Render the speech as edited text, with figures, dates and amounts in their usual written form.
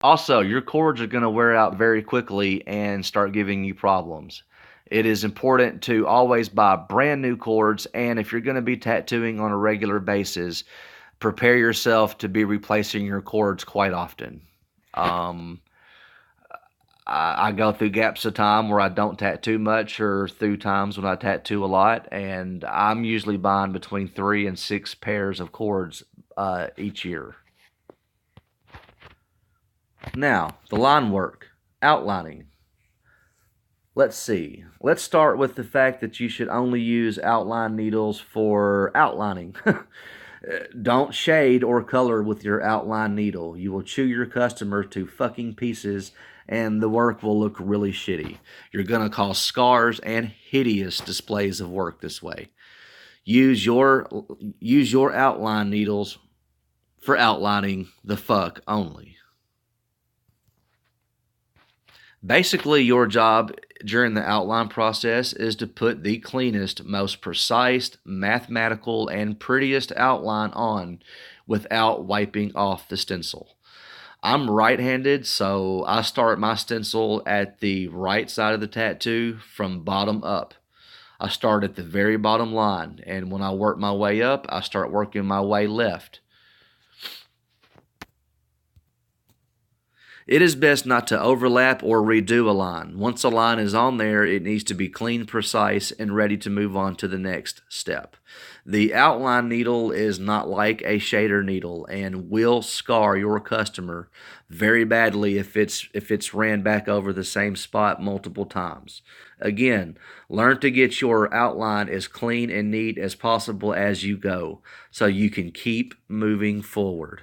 Also, your cords are going to wear out very quickly and start giving you problems. It is important to always buy brand new cords, and if you're going to be tattooing on a regular basis, prepare yourself to be replacing your cords quite often. Um, I go through gaps of time where I don't tattoo much, or through times when I tattoo a lot, and I'm usually buying between 3 and 6 pairs of cords each year. Now, the line work, outlining. Let's see. Let's start with the fact that you should only use outline needles for outlining. Don't shade or color with your outline needle. You will chew your customer to fucking pieces and the work will look really shitty. You're going to cause scars and hideous displays of work this way. Use your outline needles for outlining the fuck only. Basically, your job during the outline process is to put the cleanest, most precise, mathematical, and prettiest outline on without wiping off the stencil. I'm right-handed, so I start my stencil at the right side of the tattoo from bottom up. I start at the very bottom line, and when I work my way up, I start working my way left. It is best not to overlap or redo a line. Once a line is on there, it needs to be clean, precise, and ready to move on to the next step. The outline needle is not like a shader needle and will scar your customer very badly if it's ran back over the same spot multiple times. Again, learn to get your outline as clean and neat as possible as you go so you can keep moving forward.